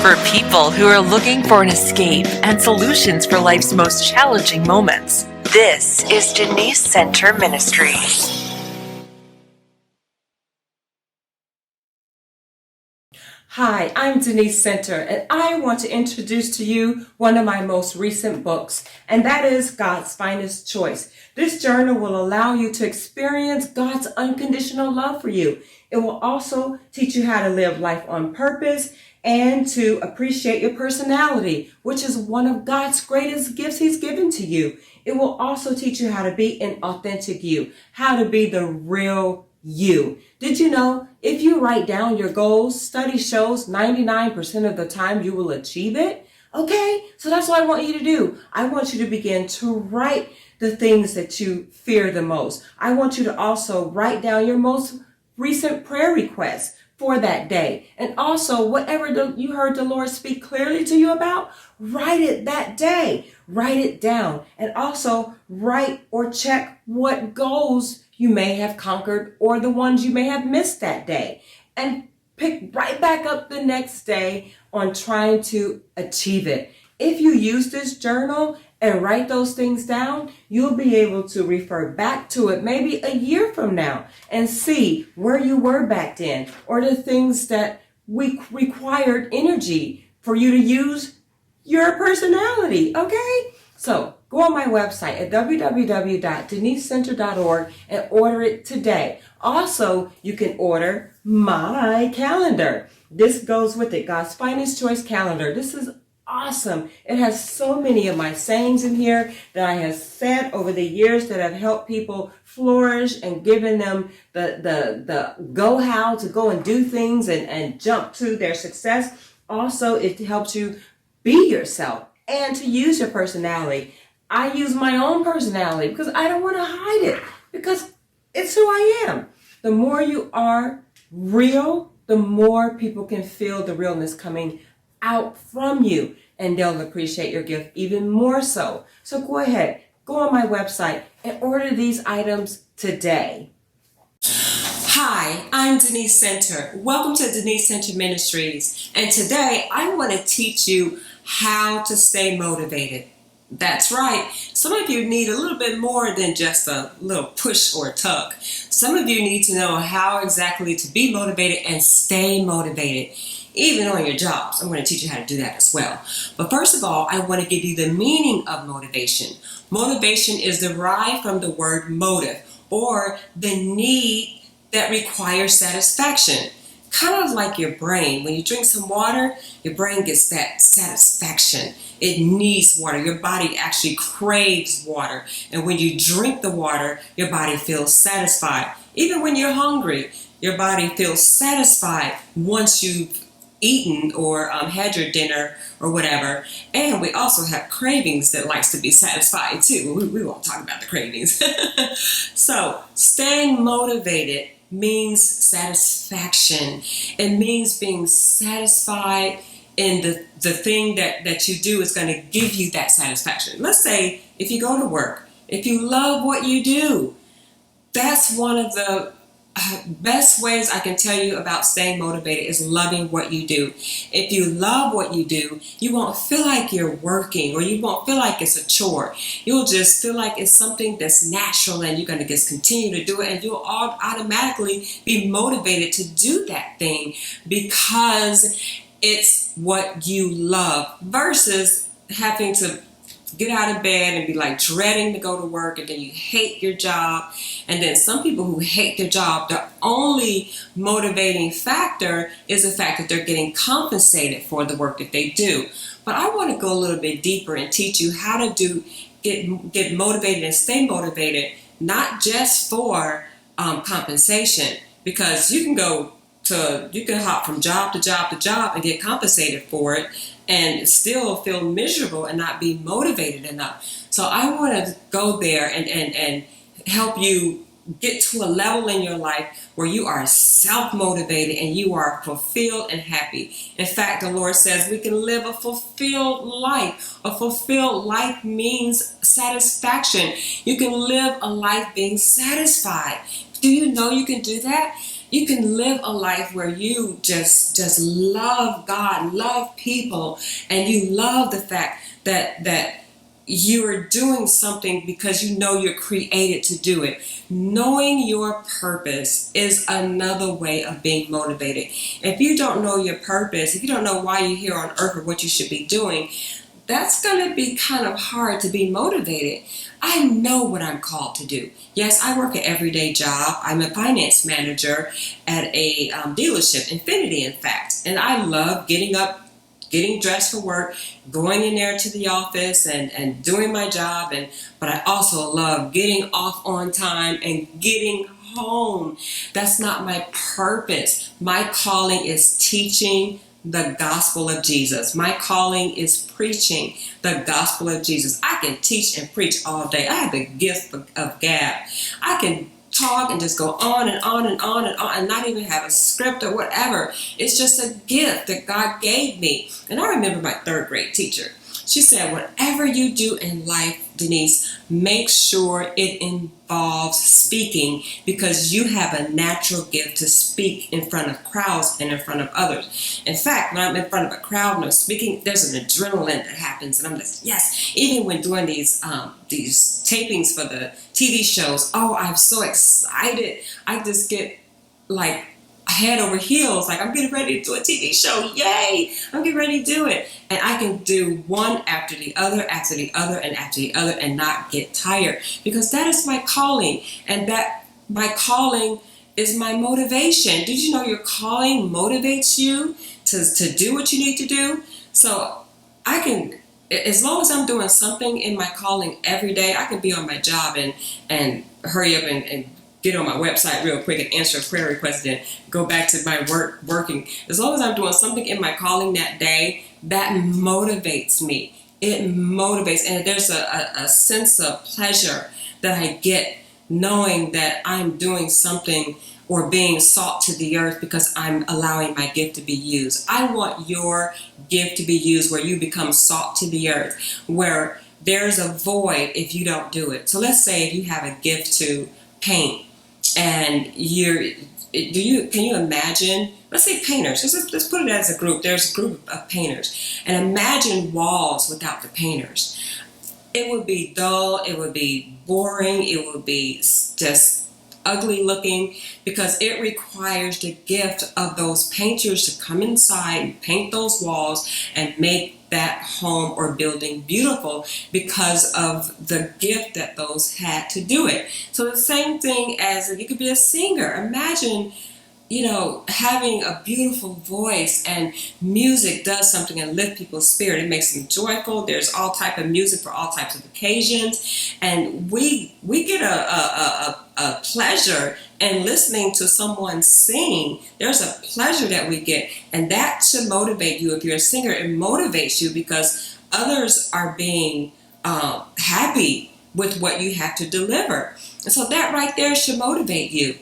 for people who are looking for an escape and solutions for life's most challenging moments. This is Deniece Center Ministries. Hi, I'm Deniece Center, and I want to introduce to you one of my most recent books, and that is God's Finest Choice. This journal will allow you to experience God's unconditional love for you. It will also teach you how to live life on purpose and to appreciate your personality, which is one of God's greatest gifts He's given to you. It will also teach you how to be an authentic you, how to be the real you. Did you know if you write down your goals, study shows 99% of the time you will achieve it? Okay, so that's what I want you to do. I want you to begin to write the things that you fear the most. I want you to also write down your most recent prayer requests for that day. And also whatever you heard the Lord speak clearly to you about, write it that day. Write it down. And also write or check what goals you may have conquered or the ones you may have missed that day. And pick right back up the next day on trying to achieve it. If you use this journal and write those things down, you'll be able to refer back to it maybe a year from now and see where you were back then or the things that required energy for you to use your personality, okay? So go on my website at www.deniececenter.org and order it today. Also, you can order my calendar. This goes with it, God's Finest Choice calendar. This is awesome. It has so many of my sayings in here that I have said over the years that have helped people flourish and given them the go-how to go and do things and jump to their success. Also, it helps you be yourself and to use your personality. I use my own personality because I don't want to hide it because it's who I am. The more you are real, the more people can feel the realness coming out from you, and they'll appreciate your gift even more so. So go ahead, go on my website and order these items today. Hi, I'm Deniece Center. Welcome to Deniece Center Ministries. And today I want to teach you how to stay motivated. That's right. Some of you need a little bit more than just a little push or tug. Some of you need to know how exactly to be motivated and stay motivated, even on your jobs. I'm going to teach you how to do that as well. But first of all, I want to give you the meaning of motivation. Motivation is derived from the word motive, or the need that requires satisfaction. Kind of like your brain. When you drink some water, your brain gets that satisfaction. It needs water. Your body actually craves water. And when you drink the water, your body feels satisfied. Even when you're hungry, your body feels satisfied once you've eaten or had your dinner or whatever. And we also have cravings that likes to be satisfied too. We won't talk about the cravings. So staying motivated means satisfaction. It means being satisfied in the thing that you do is going to give you that satisfaction. Let's say if you go to work, if you love what you do, that's one of the best ways I can tell you about staying motivated is loving what you do. If you love what you do, you won't feel like you're working, or you won't feel like it's a chore. You'll just feel like it's something that's natural and you're going to just continue to do it, and you'll automatically be motivated to do that thing because it's what you love, versus having to get out of bed and be like dreading to go to work, and then you hate your job. And then some people who hate their job, the only motivating factor is the fact that they're getting compensated for the work that they do. But I want to go a little bit deeper and teach you how to get motivated and stay motivated, not just for compensation, because you can hop from job to job to job and get compensated for it and still feel miserable and not be motivated enough. So I want to go there and help you get to a level in your life where you are self-motivated and you are fulfilled and happy. In fact, the Lord says we can live a fulfilled life. A fulfilled life means satisfaction. You can live a life being satisfied. Do you know you can do that? You can live a life where you just love God, love people, and you love the fact that you are doing something because you know you're created to do it. Knowing your purpose is another way of being motivated. If you don't know your purpose, if you don't know why you're here on earth or what you should be doing, that's going to be kind of hard to be motivated. I know what I'm called to do. Yes, I work an everyday job. I'm a finance manager at a dealership, Infinity, in fact. And I love getting up, getting dressed for work, going in there to the office and doing my job. But I also love getting off on time and getting home. That's not my purpose. My calling is teaching the gospel of Jesus. My calling is preaching the gospel of Jesus. I can teach and preach all day. I have the gift of gab. I can talk and just go on and on and on and on and not even have a script or whatever. It's just a gift that God gave me. And I remember my third grade teacher. She said, whatever you do in life, Deniece, make sure it involves speaking, because you have a natural gift to speak in front of crowds and in front of others. In fact, when I'm in front of a crowd and I'm speaking, there's an adrenaline that happens, and I'm just, yes. Even when doing these tapings for the TV shows, oh, I'm so excited. I just get like head over heels, like I'm getting ready to do a TV show. Yay! I'm getting ready to do it. And I can do one after the other, after the other, and after the other, and not get tired, because that is my calling. And that my calling is my motivation. Did you know your calling motivates you to do what you need to do? So I can, as long as I'm doing something in my calling every day, I can be on my job and hurry up and get on my website real quick and answer a prayer request and go back to my working. As long as I'm doing something in my calling that day, that motivates me. It motivates, and there's a sense of pleasure that I get knowing that I'm doing something or being salt to the earth because I'm allowing my gift to be used. I want your gift to be used where you become salt to the earth, where there's a void if you don't do it. So let's say if you have a gift to paint, and can you imagine, let's say painters, let's put it as a group. There's a group of painters, and imagine walls without the painters. It would be dull, it would be boring, it would be just ugly looking, because it requires the gift of those painters to come inside and paint those walls and make that home or building beautiful because of the gift that those had to do it. So the same thing as you could be a singer. Imagine, having a beautiful voice, and music does something and lift people's spirit. It makes them joyful. There's all type of music for all types of occasions, and we get a pleasure in listening to someone sing. There's a pleasure that we get, and that should motivate you. If you're a singer, it motivates you because others are being happy with what you have to deliver. And so that right there should motivate you.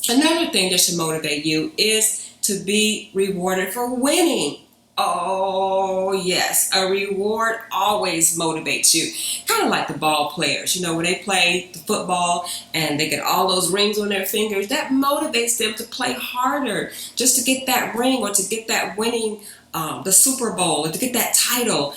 Another thing that should motivate you is to be rewarded for winning. Oh, yes. A reward always motivates you. Kind of like the ball players. When they play the football and they get all those rings on their fingers, that motivates them to play harder just to get that ring or to get that winning, the Super Bowl, or to get that title.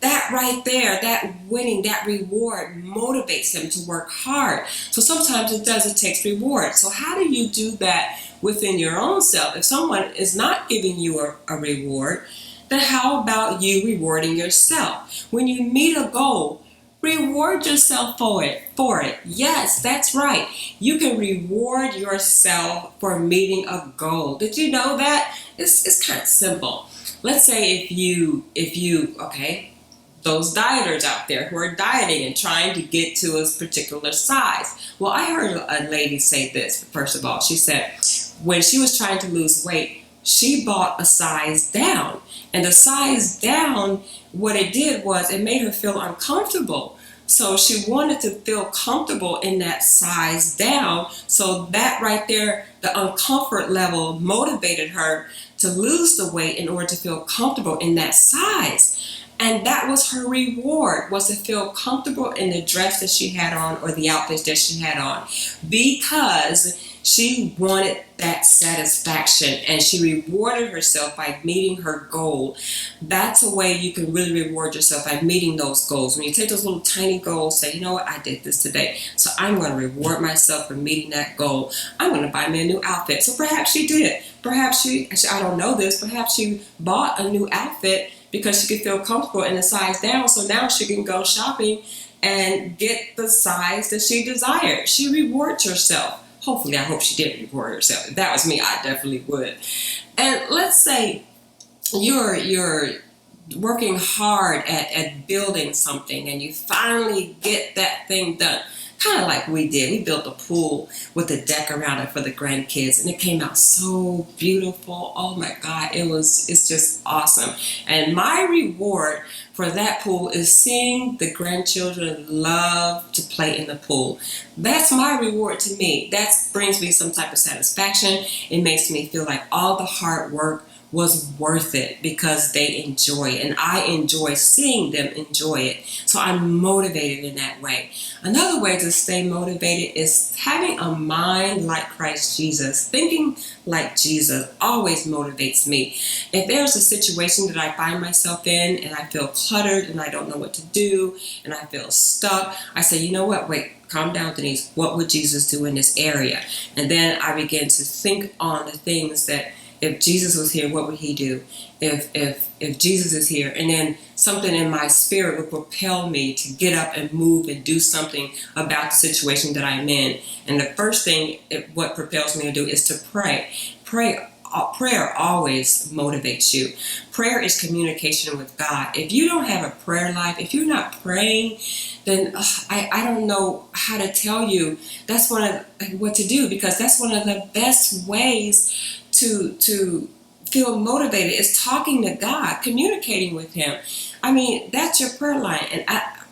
That right there, that winning, that reward motivates them to work hard. So sometimes it takes reward. So how do you do that within your own self? If someone is not giving you a reward, then how about you rewarding yourself? When you meet a goal, reward yourself for it. Yes, that's right. You can reward yourself for meeting a goal. Did you know that? It's kind of simple. Let's say if you those dieters out there who are dieting and trying to get to a particular size. Well, I heard a lady say this. First of all, she said when she was trying to lose weight, she bought a size down. And the size down, what it did was it made her feel uncomfortable. So she wanted to feel comfortable in that size down. So that right there, the uncomfort level motivated her to lose the weight in order to feel comfortable in that size. And that was her reward, was to feel comfortable in the dress that she had on or the outfit that she had on, because She wanted that satisfaction, and she rewarded herself by meeting her goal. That's a way you can really reward yourself, by meeting those goals. When you take those little tiny goals, say, you know what, I did this today, so I'm going to reward myself for meeting that goal. I'm going to buy me a new outfit. So perhaps she did. Perhaps I don't know this, perhaps she bought a new outfit because she could feel comfortable in the size down, so now she can go shopping and get the size that she desired. She rewards herself. Hopefully, I hope she did reward herself. If that was me, I definitely would. And let's say you're working hard at building something, and you finally get that thing done. Kind of like we did. We built a pool with a deck around it for the grandkids, and it came out so beautiful. Oh my God, it's just awesome. And my reward for that pool is seeing the grandchildren love to play in the pool. That's my reward to me. That brings me some type of satisfaction. It makes me feel like all the hard work was worth it because they enjoy it, and I enjoy seeing them enjoy it. So I'm motivated in that way. Another way to stay motivated is having a mind like Christ Jesus. Thinking like Jesus always motivates me. If there's a situation that I find myself in and I feel cluttered and I don't know what to do and I feel stuck, I say, you know what, wait, calm down, Deniece. What would Jesus do in this area? And then I begin to think on the things that, if Jesus was here, what would he do? If Jesus is here, and then something in my spirit would propel me to get up and move and do something about the situation that I'm in. And the first thing, what propels me to do is to pray. Prayer always motivates you. Prayer is communication with God. If you don't have a prayer life, if you're not praying, then I don't know how to tell you that's what to do, because that's one of the best ways to feel motivated, is talking to God, communicating with him. I mean, that's your prayer line. And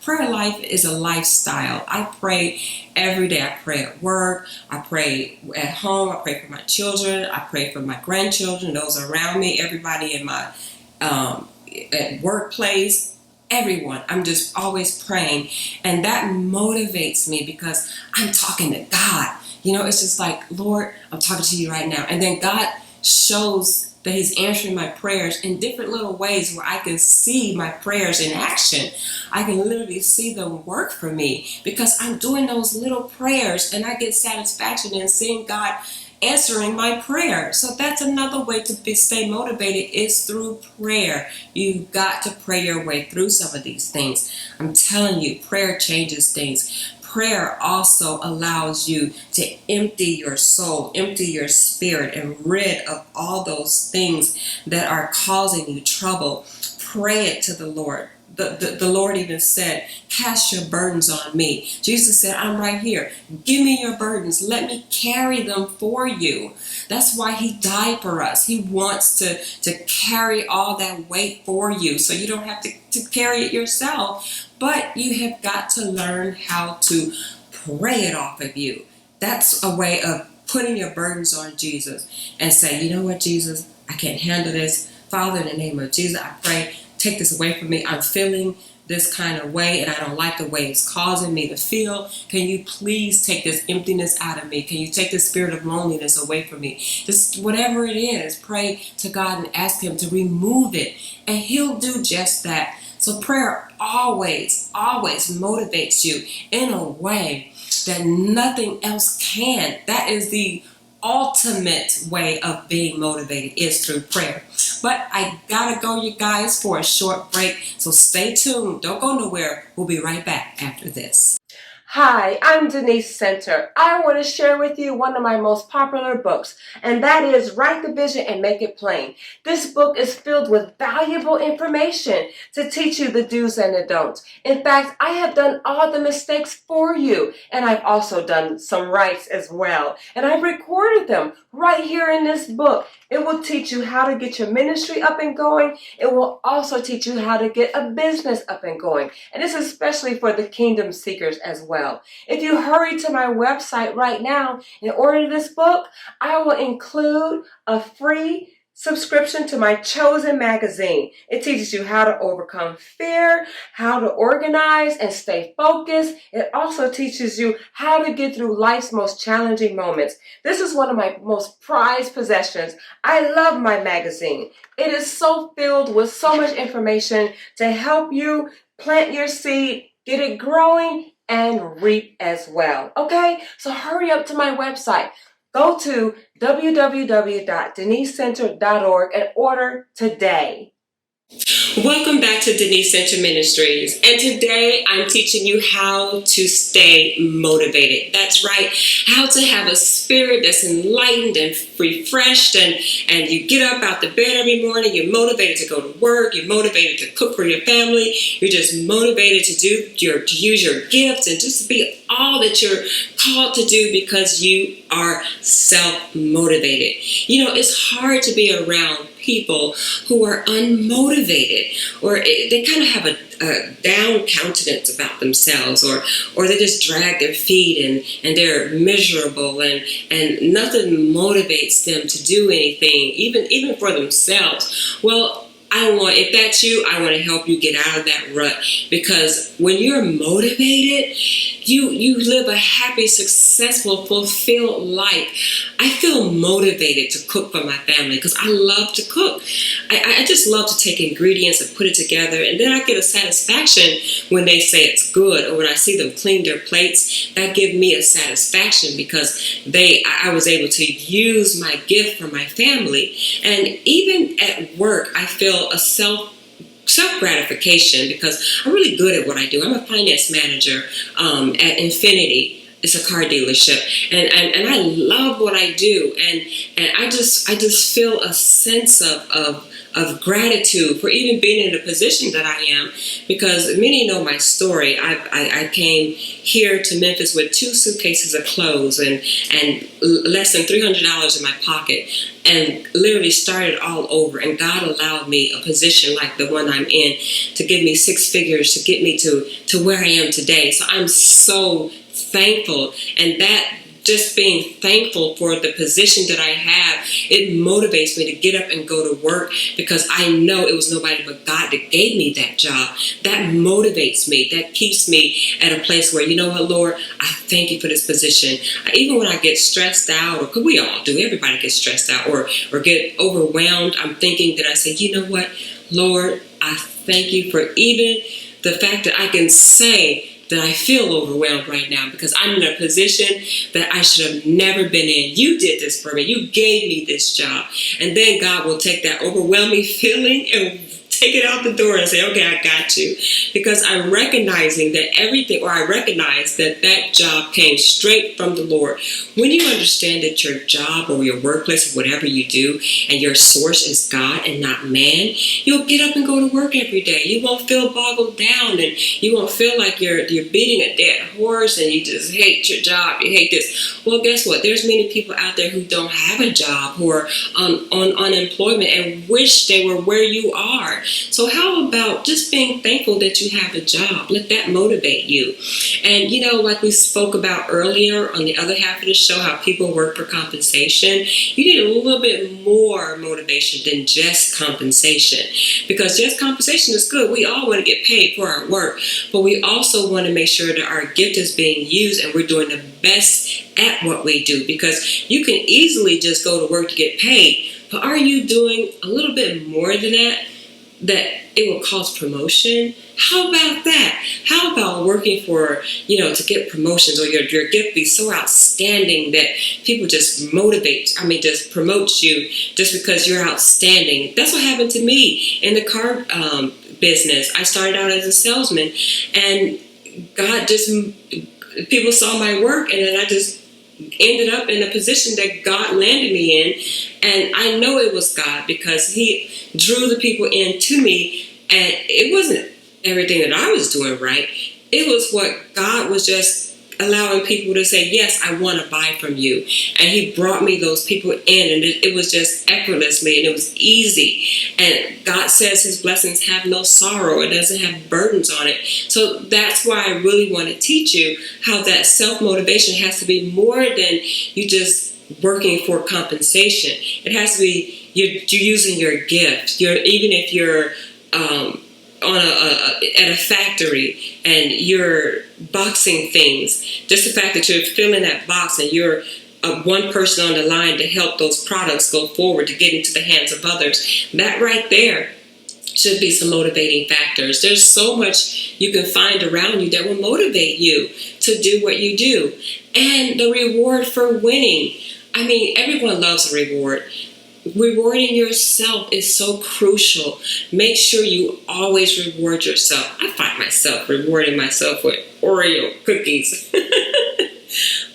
prayer life is a lifestyle. I pray every day. I pray at work. I pray at home. I pray for my children. I pray for my grandchildren, those around me, everybody in my at workplace, everyone. I'm just always praying. And that motivates me because I'm talking to God. You know, it's just like, Lord, I'm talking to you right now. And then God shows that he's answering my prayers in different little ways where I can see my prayers in action. I can literally see them work for me because I'm doing those little prayers, and I get satisfaction in seeing God answering my prayer. So that's another way to stay motivated, is through prayer. You've got to pray your way through some of these things. I'm telling you, prayer changes things. Prayer also allows you to empty your soul, empty your spirit, and rid of all those things that are causing you trouble. Pray it to the Lord. The Lord even said, cast your burdens on me. Jesus said, I'm right here. Give me your burdens. Let me carry them for you. That's why he died for us. He wants to carry all that weight for you, so you don't have to carry it yourself. But you have got to learn how to pray it off of you. That's a way of putting your burdens on Jesus and say, you know what, Jesus, I can't handle this. Father, in the name of Jesus, I pray, take this away from me. I'm feeling this kind of way, and I don't like the way it's causing me to feel. Can you please take this emptiness out of me? Can you take the spirit of loneliness away from me? Just whatever it is, pray to God and ask him to remove it, and he'll do just that. So prayer always motivates you in a way that nothing else can. That is the ultimate way of being motivated, is through prayer. But I gotta go, you guys, for a short break. So stay tuned. Don't go nowhere. We'll be right back after this. Hi, I'm Deniece Center. I want to share with you one of my most popular books, and that is Write the Vision and Make It Plain. This book is filled with valuable information to teach you the do's and the don'ts. In fact, I have done all the mistakes for you, and I've also done some rights as well. And I've recorded them right here in this book. It will teach you how to get your ministry up and going. It will also teach you how to get a business up and going. And this is especially for the kingdom seekers as well. If you hurry to my website right now and order this book, I will include a free subscription to my chosen magazine. It teaches you how to overcome fear, how to organize and stay focused. It also teaches you how to get through life's most challenging moments. This is one of my most prized possessions. I love my magazine. It is so filled with so much information to help you plant your seed, get it growing, and reap as well. Okay? So hurry up to my website. Go to www.deniececenter.org and order today. Welcome back to Deniece Center Ministries, and today I'm teaching you how to stay motivated. That's right, how to have a spirit that's enlightened and refreshed, and you get up out the bed every morning, you're motivated to go to work, you're motivated to cook for your family, you're just motivated to use your gifts and just to be all that you're called to do because you are self-motivated. You know, it's hard to be around people who are unmotivated, or they kind of have a down countenance about themselves, or they just drag their feet and they're miserable and nothing motivates them to do anything, even for themselves. Well, if that's you, I want to help you get out of that rut, because when you're motivated, you live a happy, successful, fulfilled life. I feel motivated to cook for my family because I love to cook. I just love to take ingredients and put it together, and then I get a satisfaction when they say it's good, or when I see them clean their plates. That gives me a satisfaction because I was able to use my gift for my family. And even at work, I feel a self-gratification because I'm really good at what I do. I'm a finance manager at Infinity. It's a car dealership, and I love what I do, and I just feel a sense of gratitude for even being in the position that I am, because many know my story. I came here to Memphis with 2 suitcases of clothes and less than $300 in my pocket, and literally started all over. And God allowed me a position like the one I'm in to give me 6 figures to get me to where I am today. So I'm so thankful, and that just being thankful for the position that I have, it motivates me to get up and go to work, because I know it was nobody but God that gave me that job. That motivates me. That keeps me at a place where, you know what, Lord, I thank you for this position. Even when I get stressed out, or because we all do, everybody gets stressed out or get overwhelmed, I'm thinking that I say, you know what, Lord, I thank you for even the fact that I can say that I feel overwhelmed right now, because I'm in a position that I should have never been in. You did this for me. You gave me this job. And then God will take that overwhelming feeling and take it out the door and say, okay, I got you. Because I'm recognizing that I recognize that job came straight from the Lord. When you understand that your job or your workplace or whatever you do, and your source is God and not man, you'll get up and go to work every day. You won't feel boggled down, and you won't feel like you're beating a dead horse and you just hate your job. You hate this. Well, guess what? There's many people out there who don't have a job, who are on unemployment and wish they were where you are. So how about just being thankful that you have a job? Let that motivate you. And, like we spoke about earlier on the other half of the show, how people work for compensation. You need a little bit more motivation than just compensation, because just compensation is good. We all want to get paid for our work, but we also want to make sure that our gift is being used and we're doing the best at what we do, because you can easily just go to work to get paid, but are you doing a little bit more than that it will cause promotion? How about that? How about working for, to get promotions, or your gift be so outstanding that people just just promote you just because you're outstanding? That's what happened to me in the car business. I started out as a salesman, and people saw my work, and then I just ended up in a position that God landed me in. And I know it was God, because He drew the people in to me, and it wasn't everything that I was doing right. It was what God was just allowing people to say, yes, I want to buy from you. And He brought me those people in, and it was just effortlessly, and it was easy. And God says His blessings have no sorrow. It doesn't have burdens on it. So that's why I really want to teach you how that self-motivation has to be more than you just working for compensation. It has to be you're using your gift. Even if you're at a factory and you're boxing things, just the fact that you're filling that box and you're one person on the line to help those products go forward to get into the hands of others, that right there should be some motivating factors. There's so much you can find around you that will motivate you to do what you do. And the reward for winning. I mean, everyone loves a reward. Rewarding yourself is so crucial. Make sure you always reward yourself. I find myself rewarding myself with Oreo cookies,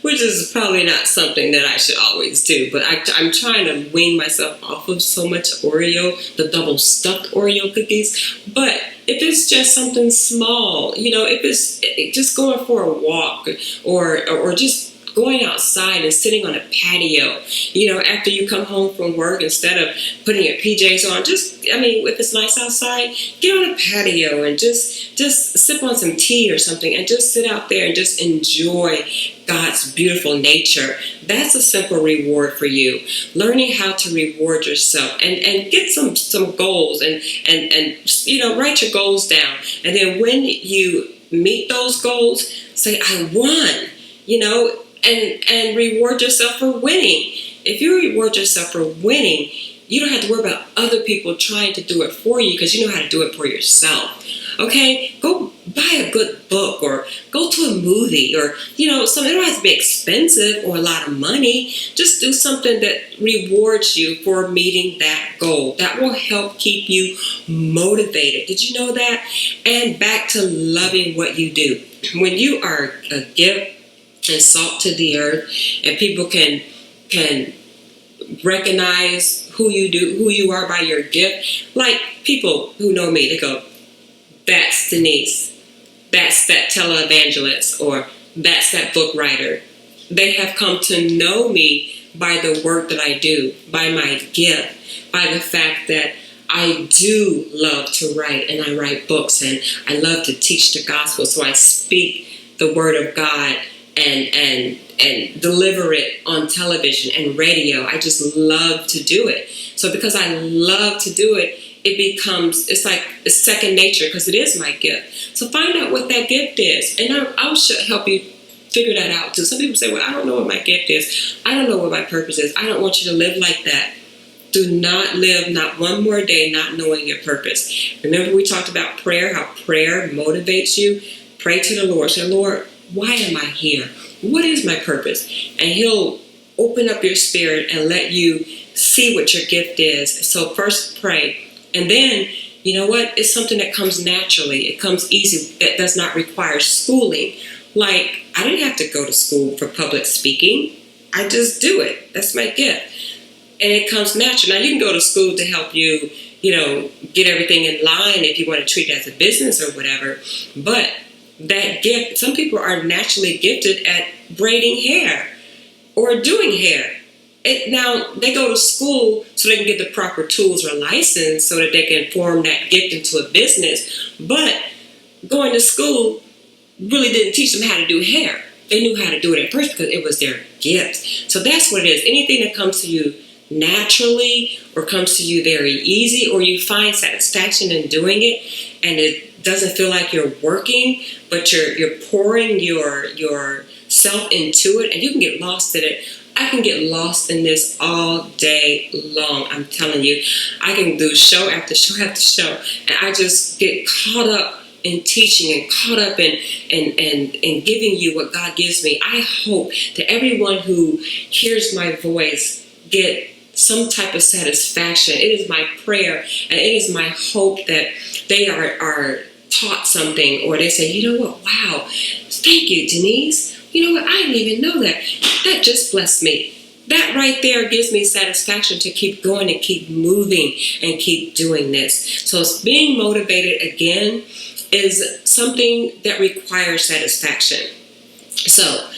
which is probably not something that I should always do, but I'm trying to wean myself off of so much Oreo, the double stuffed Oreo cookies. But if it's just something small, if it's just going for a walk or just going outside and sitting on a patio, after you come home from work, instead of putting your PJs on, if it's nice outside, get on a patio and just sip on some tea or something and just sit out there and just enjoy God's beautiful nature. That's a simple reward for you. Learning how to reward yourself and get some goals and write your goals down. And then when you meet those goals, say, I won, and reward yourself for winning. If you reward yourself for winning, you don't have to worry about other people trying to do it for you because you know how to do it for yourself. Okay? Go buy a good book or go to a movie or, something. It don't have to be expensive or a lot of money. Just do something that rewards you for meeting that goal. That will help keep you motivated. Did you know that? And back to loving what you do. When you are a gift and salt to the earth, and people can recognize who you are by your gift. Like people who know me, they go, that's Deniece, that's that televangelist, or that's that book writer. They have come to know me by the work that I do, by my gift, by the fact that I do love to write, and I write books, and I love to teach the gospel, so I speak the word of God and deliver it on television and radio. I just love to do it. So because I love to do it, it's like it's second nature because it is my gift. So find out what that gift is, and I'll help you figure that out too. Some people say, well, I don't know what my gift is. I don't know what my purpose is. I don't want you to live like that. Do not live not one more day not knowing your purpose. Remember we talked about prayer, how prayer motivates you. Pray to the Lord. Say, Lord, why am I here? What is my purpose? And He'll open up your spirit and let you see what your gift is. So first pray. And then, you know what? It's something that comes naturally. It comes easy. That does not require schooling. Like, I didn't have to go to school for public speaking. I just do it. That's my gift. And it comes natural. Now, you can go to school to help you, get everything in line if you want to treat it as a business or whatever. But that gift, some people are naturally gifted at braiding hair or doing hair. Now, they go to school so they can get the proper tools or license so that they can form that gift into a business. But going to school really didn't teach them how to do hair. They knew how to do it at first because it was their gift. So that's what it is. Anything that comes to you naturally or comes to you very easy, or you find satisfaction in doing it and it doesn't feel like you're working, but you're pouring your self into it, and you can get lost in it. I can get lost in this all day long. I'm telling you, I can do show after show after show, and I just get caught up in teaching and caught up in giving you what God gives me. I hope that everyone who hears my voice get some type of satisfaction. It is my prayer, and it is my hope that they are taught something, or they say, you know what, wow, thank you, Deniece. You know what, I didn't even know that. That just blessed me. That right there gives me satisfaction to keep going and keep moving and keep doing this. So being motivated, again, is something that requires satisfaction. So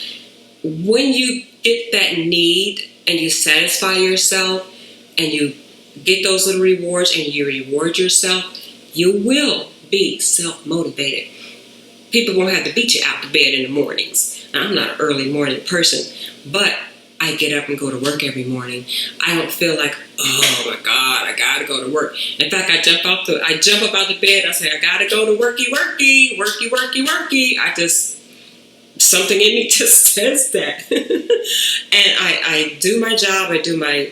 when you get that need and you satisfy yourself and you get those little rewards and you reward yourself, you will be self-motivated. People won't have to beat you out to bed in the mornings. Now, I'm not an early morning person, but I get up and go to work every morning. I don't feel like, oh my God, I gotta go to work. In fact, I jump up out the bed. I say, I gotta go to worky. Something in me just says that. And I do my job, I do my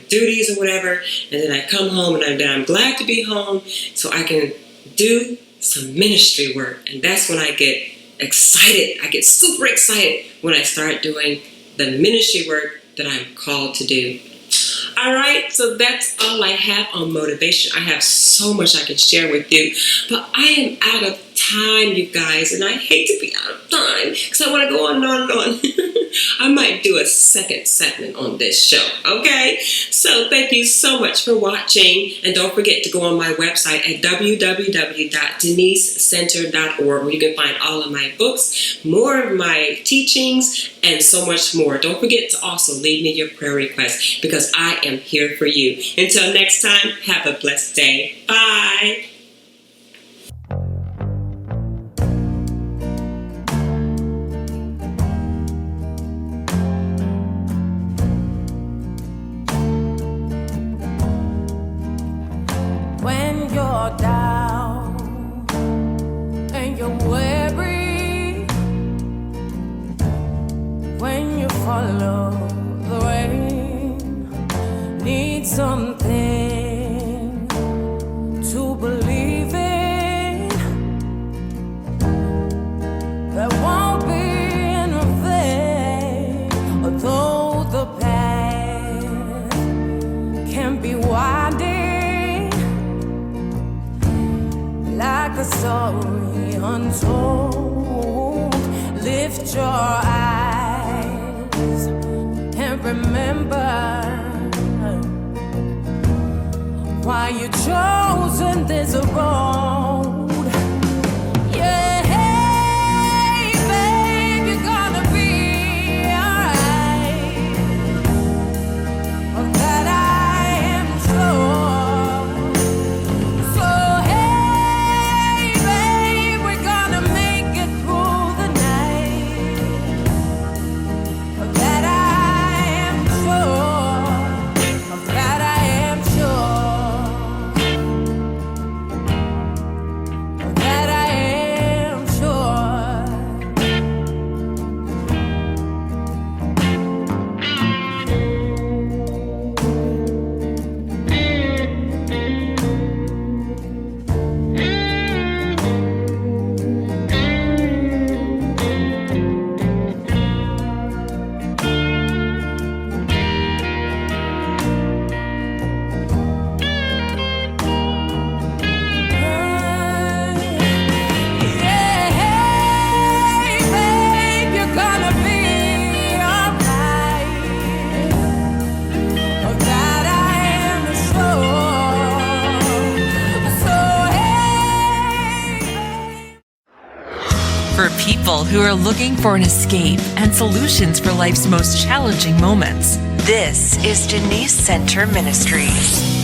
duties or whatever, and then I come home and I'm glad to be home so I can do some ministry work. And that's when I get excited. I get super excited when I start doing the ministry work that I'm called to do. All right, so that's all I have on motivation. I have so much I can share with you, but I am out of time, you guys, and I hate to be out of time because I want to go on and on and on. I might do a second segment on this show, okay? So thank you so much for watching, and don't forget to go on my website at www.denicecenter.org, where you can find all of my books, more of my teachings, and so much more. Don't forget to also leave me your prayer requests because I am here for you. Until next time, have a blessed day. Bye. When you're down and you're weary, when you follow the rain, need something to believe in that won't be in vain, although the path can be winding like a story untold. Lift your eyes and remember why you chosen this road. Yeah, hey, babe, you're gonna be alright. Of that I am sure. So hey, babe, we're gonna make it through the night. Of that I am sure. Of that I am sure. Of that I am sure. Yeah, hey, babe, you're gonna be alright. Of that I am sure. So hey, For people who are looking for an escape and solutions for life's most challenging moments, this is Deniece Center Ministries.